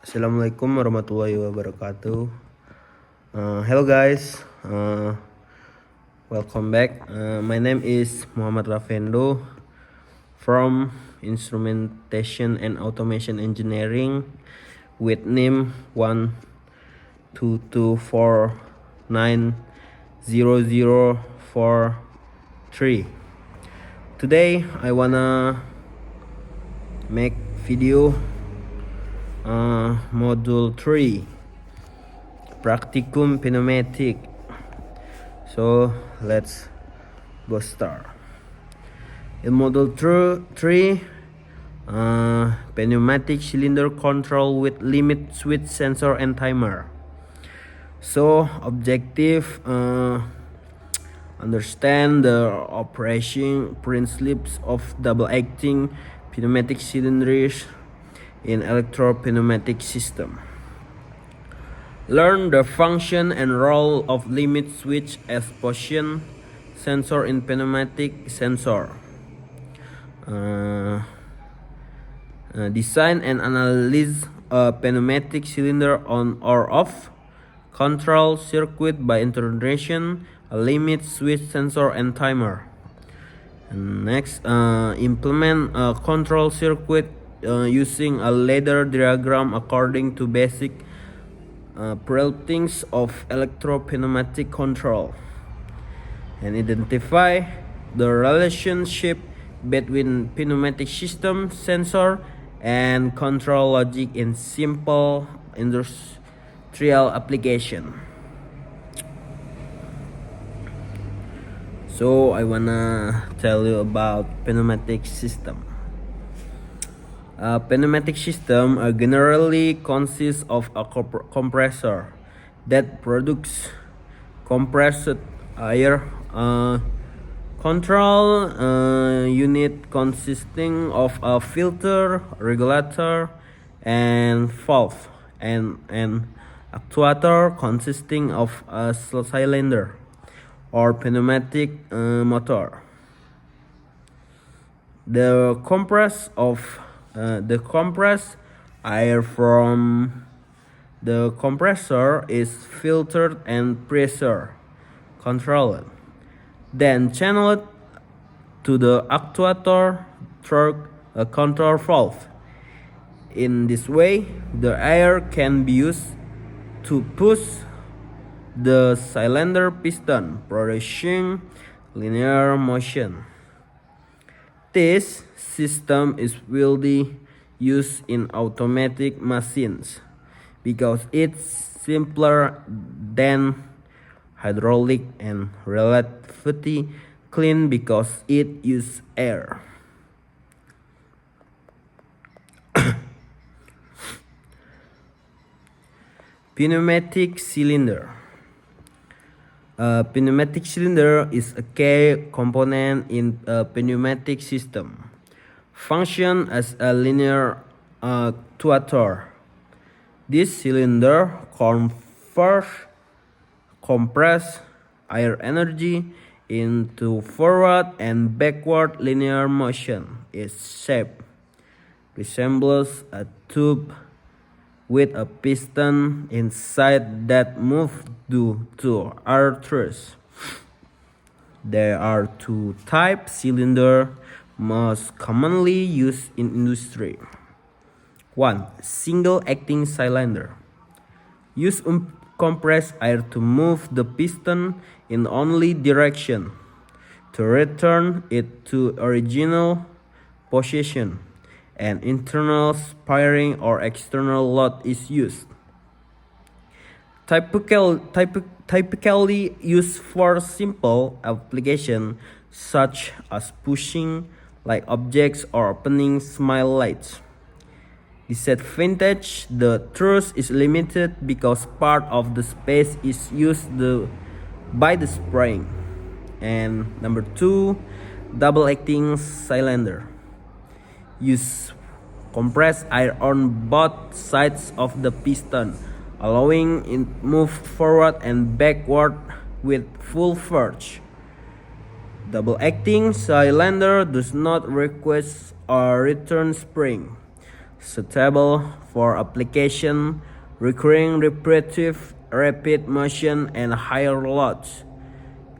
Assalamualaikum warahmatullahi wabarakatuh. Hello guys, welcome back. My name is Muhammad Ravendo from Instrumentation and Automation Engineering with NIM 122490043. Today I wanna make video module 3 practicum pneumatic. So let's go start. In module 3, pneumatic cylinder control with limit switch sensor and timer. So objective, understand the operation principles of double acting pneumatic cylinders in electro-pneumatic system. Learn the function and role of limit switch as position sensor in pneumatic sensor. Design and analyze a pneumatic cylinder on or off. Control circuit by introduction a limit switch sensor and timer. And next, implement a control circuit using a ladder diagram according to basic principles of electro-pneumatic control, and identify the relationship between pneumatic system, sensor, and control logic in simple industrial application. So I wanna tell you about pneumatic system. Pneumatic system generally consists of a compressor that produces compressed air, control unit consisting of a filter, regulator, and valve, and an actuator consisting of a cylinder or pneumatic motor. The compressed air from the compressor is filtered and pressure controlled, then channeled to the actuator through a control valve. In this way, the air can be used to push the cylinder piston, producing linear motion. This system is widely used in automatic machines because it's simpler than hydraulic and relatively clean because it uses air. Pneumatic cylinder. A pneumatic cylinder is a key component in a pneumatic system. Function as a linear actuator. This cylinder converts compressed air energy into forward and backward linear motion. Its shape resembles a tube with a piston inside that moves due to air thrust. There are two types cylinder most commonly used in industry. 1. Single acting cylinder. Use compressed air to move the piston in only direction to return it to original position. An internal spring or external load is used. Typically used for simple applications such as pushing like objects or opening small lights. Disadvantage: the thrust is limited because part of the space is used by the spring. And number 2, double acting cylinder. Use compressed air on both sides of the piston, allowing it move forward and backward with full force. Double acting cylinder does not request a return spring, suitable for application requiring repetitive rapid motion and higher loads.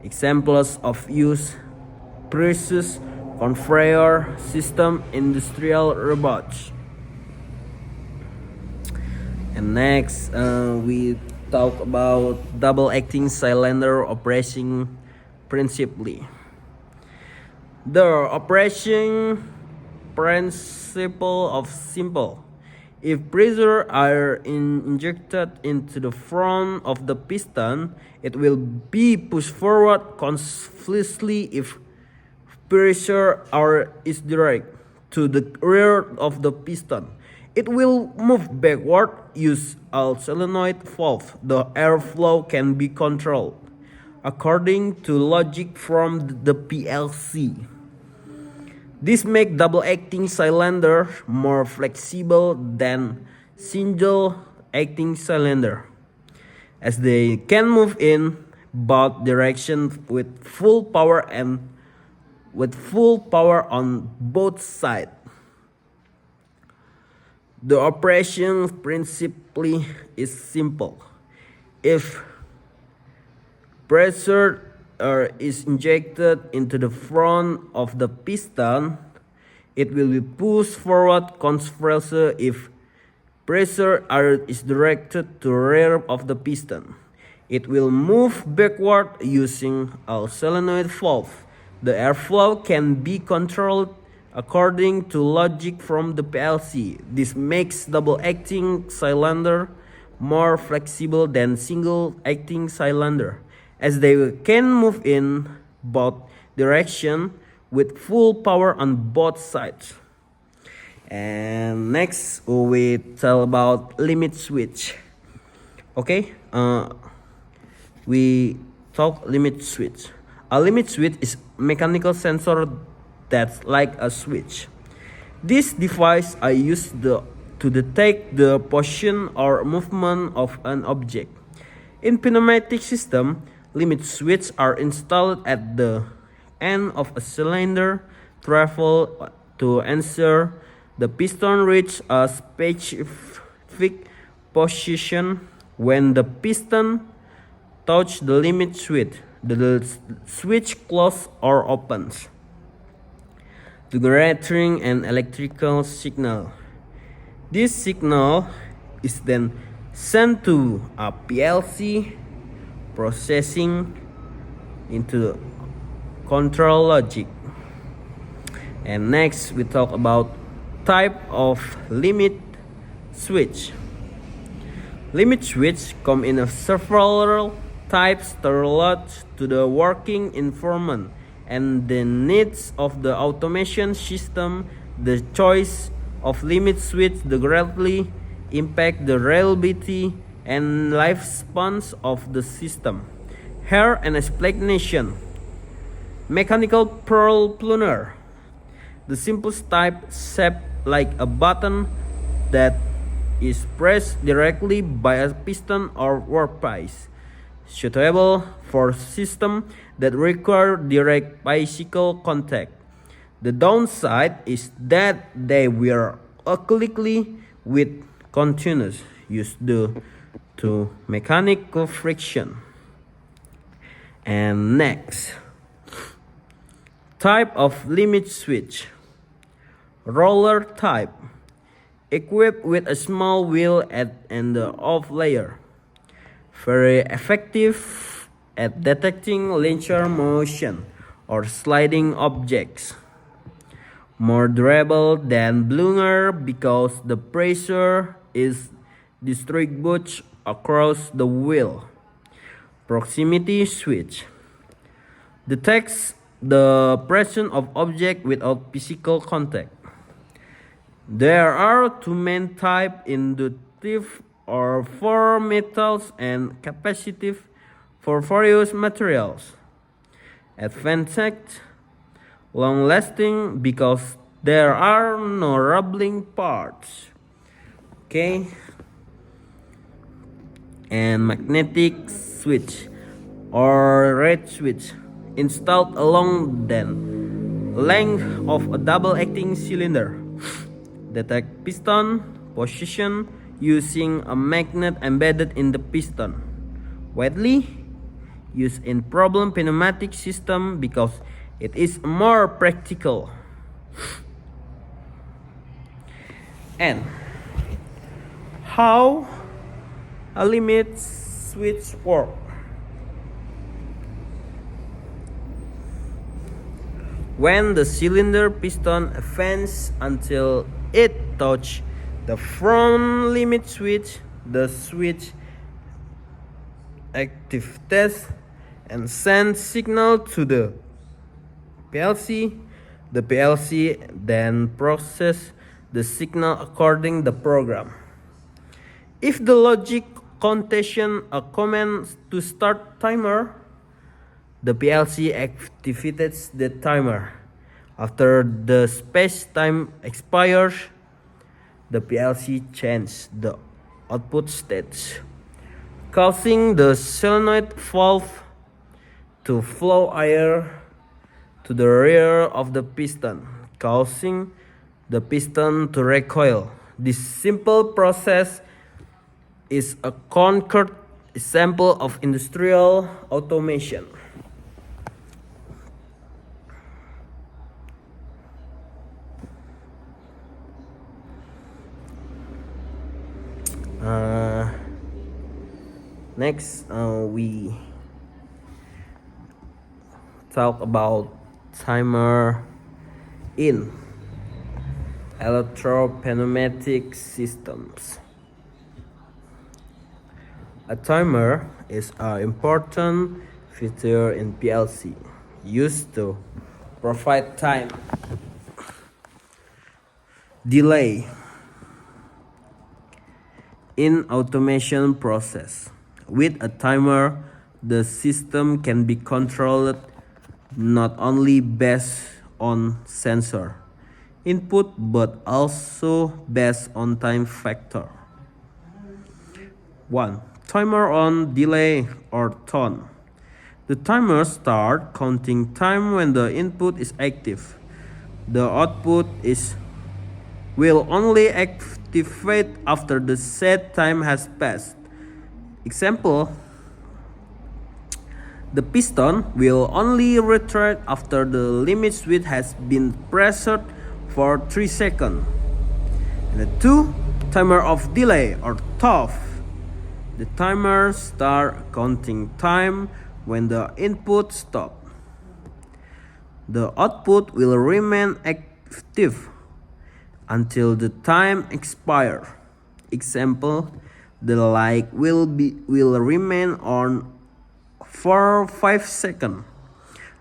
Examples of use: precious conveyor system, industrial robots. And next, we talk about double acting cylinder operation principle. The operation principle of simple. If pressure are injected into the front of the piston, it will be pushed forward. Conversely, if pressure is direct to the rear of the piston, it will move backward. Use a solenoid valve. The airflow can be controlled according to logic from the PLC. This makes double-acting cylinder more flexible than single-acting cylinder, as they can move in both directions with full power on both sides. The operation principle is simple. If pressure is injected into the front of the piston, it will be pushed forward. Conversely, if pressure is directed to the rear of the piston, it will move backward using a solenoid valve. The airflow can be controlled according to logic from the PLC. This makes double-acting cylinder more flexible than single-acting cylinder, as they can move in both directions with full power on both sides. And next, we tell about limit switch. Okay, we talk limit switch. A limit switch is mechanical sensor that's like a switch. This device is used to detect the position or movement of an object. In pneumatic system, limit switches are installed at the end of a cylinder travel to ensure the piston reaches a specific position. When the piston touches the limit switch, the switch closes or opens, generating an electrical signal. This signal is then sent to a PLC processing into control logic. And next, we talk about type of limit switch. Limit switch come in several types tailored to the working environment and the needs of the automation system. The choice of limit switch greatly impact the reliability and lifespan of the system. Here an explanation. Mechanical pearl plunger. The simplest type, shaped like a button that is pressed directly by a piston or workpiece. Suitable for systems that require direct physical contact. The downside is that they wear quickly with continuous use due to mechanical friction. And next, type of limit switch. Roller type, equipped with a small wheel and the off layer. Very effective at detecting linear motion or sliding objects. More durable than plunger because the pressure is distributed across the wheel. Proximity switch detects the presence of object without physical contact. There are two main types: inductive or for metals and capacitive for various materials. Advanced, long-lasting because there are no rubbing parts. Okay. And magnetic switch or red switch installed along the length of a double-acting cylinder. detect piston position using a magnet embedded in the piston. Widely used in problem pneumatic system because it is more practical. And how a limit switch works. When the cylinder piston advances until it touches the front limit switch, the switch activates and sends signal to the PLC. The PLC then processes the signal according the program. If the logic contains a command to start timer, the PLC activates the timer. After the space-time expires, the PLC changes the output state, causing the solenoid valve to flow air to the rear of the piston, causing the piston to recoil. This simple process is a concrete example of industrial automation. Next, we talk about timer in electropneumatic systems. A timer is an important feature in PLC, used to provide time delay in automation process. With a timer, the system can be controlled not only based on sensor input but also based on time factor. 1. Timer on delay or tone. The timer starts counting time when the input is active. The output will only activate after the set time has passed. Example, the piston will only retract after the limit switch has been pressed for 3 seconds. And 2. Timer of delay or TOF. The timer starts counting time when the input stops. The output will remain active until the time expires. Example, the light will remain on for 5 seconds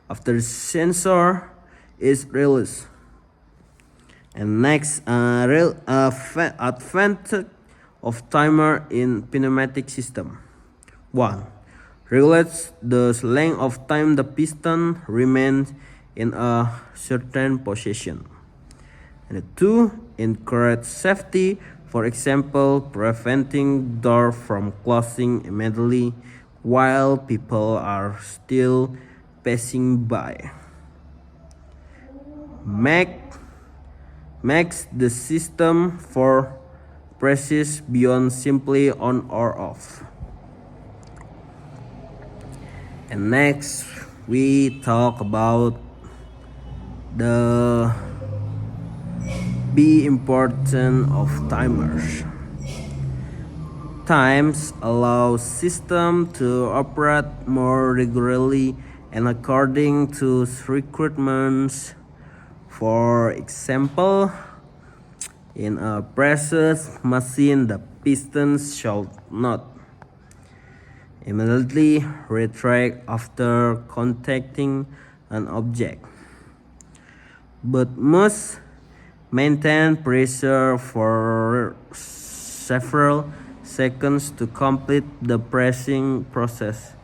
after the sensor is released. And next, advantage of timer in pneumatic system. 1. Regulates the length of time the piston remains in a certain position. And 2. Encourage safety, for example, preventing door from closing immediately while people are still passing by. Makes the system for precise beyond simply on or off. And next, we talk about the importance of timers. Times allow system to operate more regularly and according to requirements. For example, in a precious machine, the pistons should not immediately retract after contacting an object, but must maintain pressure for several seconds to complete the pressing process.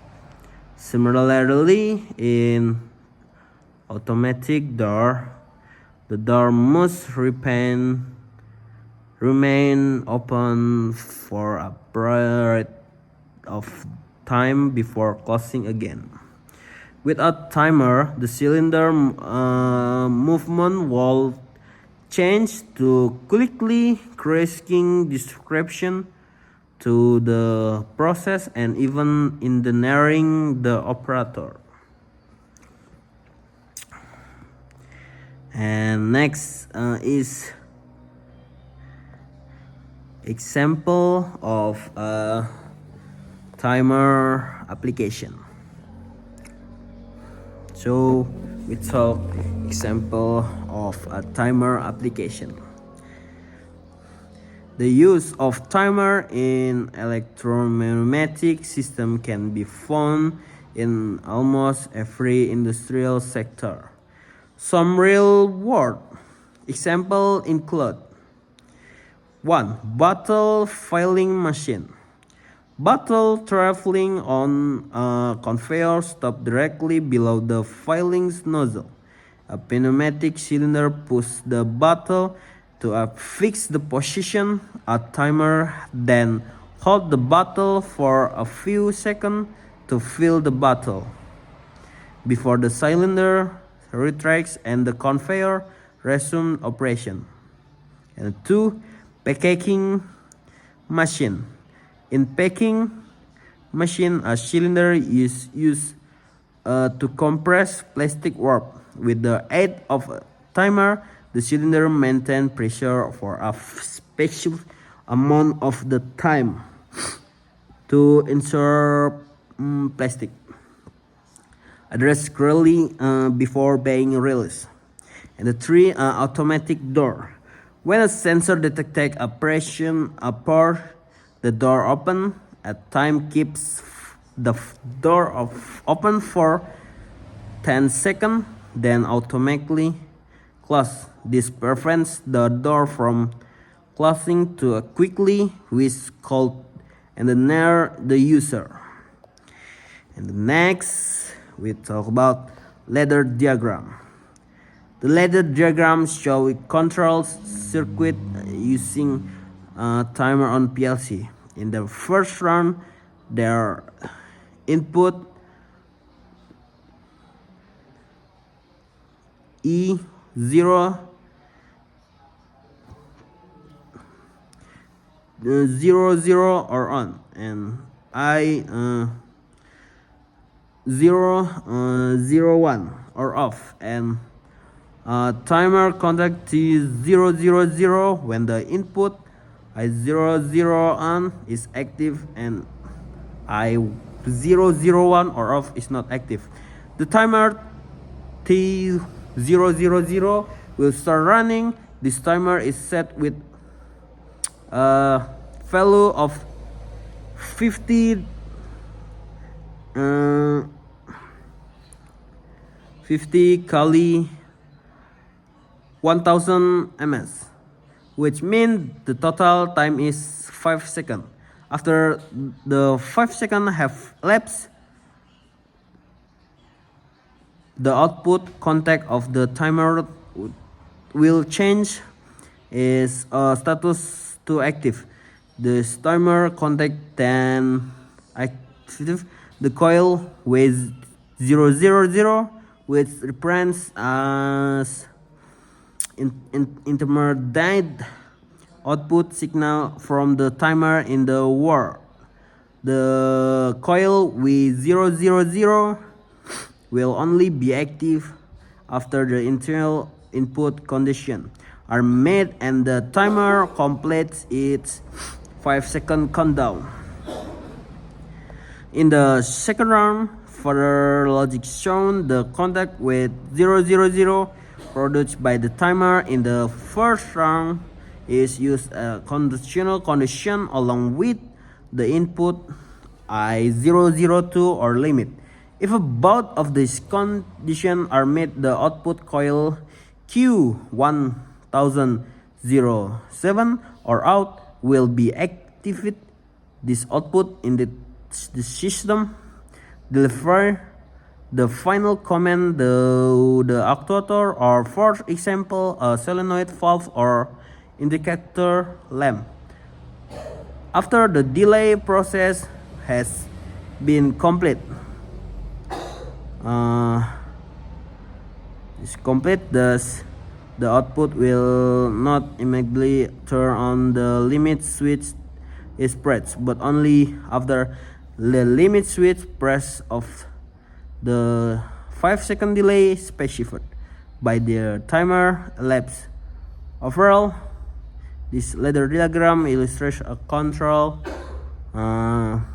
Similarly, in automatic door, the door must remain open for a period of time before closing again. Without timer, the cylinder movement would change to quickly correcting description to the process and even engineering the operator. And next is example of a timer application. So we talk example of a timer application. The use of timer in electromagnetic system can be found in almost every industrial sector. Some real-world examples include 1. Bottle filling machine. Bottle traveling on a conveyor stop directly below the filling nozzle. A pneumatic cylinder pushes the bottle to a fixed position. A timer then holds the bottle for a few seconds to fill the bottle before the cylinder retracts and the conveyor resumes operation. And 2. Packaging machine. In packing machine, a cylinder is used to compress plastic wrap. With the aid of a timer, the cylinder maintains pressure for a specific amount of the time to ensure plastic address clearly before being released. And the 3. Automatic door. When a sensor detects a pressure upward, the door open. A time keeps the door open for 10 seconds, then automatically close. This prevents the door from closing too quickly, which is called near the user. And next, we talk about ladder diagram. The ladder diagram shows a control circuit using a timer on PLC. In the first round, their input E0 0 or on, and I 0 0 1 or off, and timer contact T0 when the input I0 on is active and I0 1 or off is not active. The timer T0 will start running. This timer is set with a value of 50 kali 1000 ms, which means the total time is 5 seconds. After the 5 seconds have elapsed, the output contact of the timer will change its status to active. This timer contact then active the coil with 000, which represents as intermediate output signal from the timer in the word. The coil with 000 will only be active after the initial input conditions are met and the timer completes its 5-second countdown. In the second round, further logic shown the contact with 000 produced by the timer in the first round is used a conditional condition along with the input I002 or limit. If both of these conditions are met, the output coil Q1007 or out will be activated. This output in the system deliver the final command to the actuator, or for example a solenoid valve or indicator lamp. After the delay process has been complete, thus the output will not immediately turn on the limit switch is pressed, but only after the limit switch press of the 5-second delay specified by the timer elapsed. Overall, this ladder diagram illustrates a control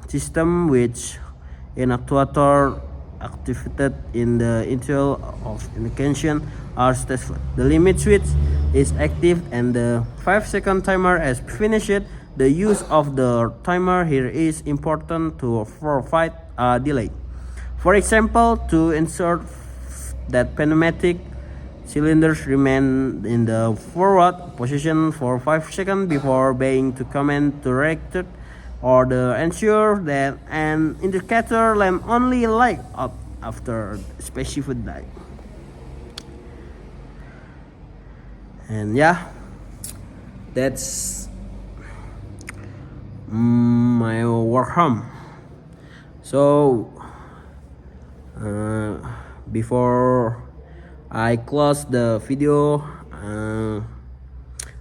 system which an actuator activated in the interval of indication are successful. The limit switch is active and the 5-second timer has finished. The use of the timer here is important to provide a delay. For example, to ensure that pneumatic cylinders remain in the forward position for 5 seconds before being to command to reactor, or to ensure that an indicator lamp only light up after specified light. And yeah, that's my work home. So before I close the video,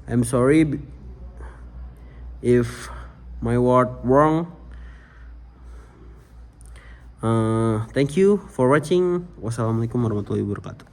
I'm sorry if my word wrong. Thank you for watching. Wassalamualaikum warahmatullahi wabarakatuh.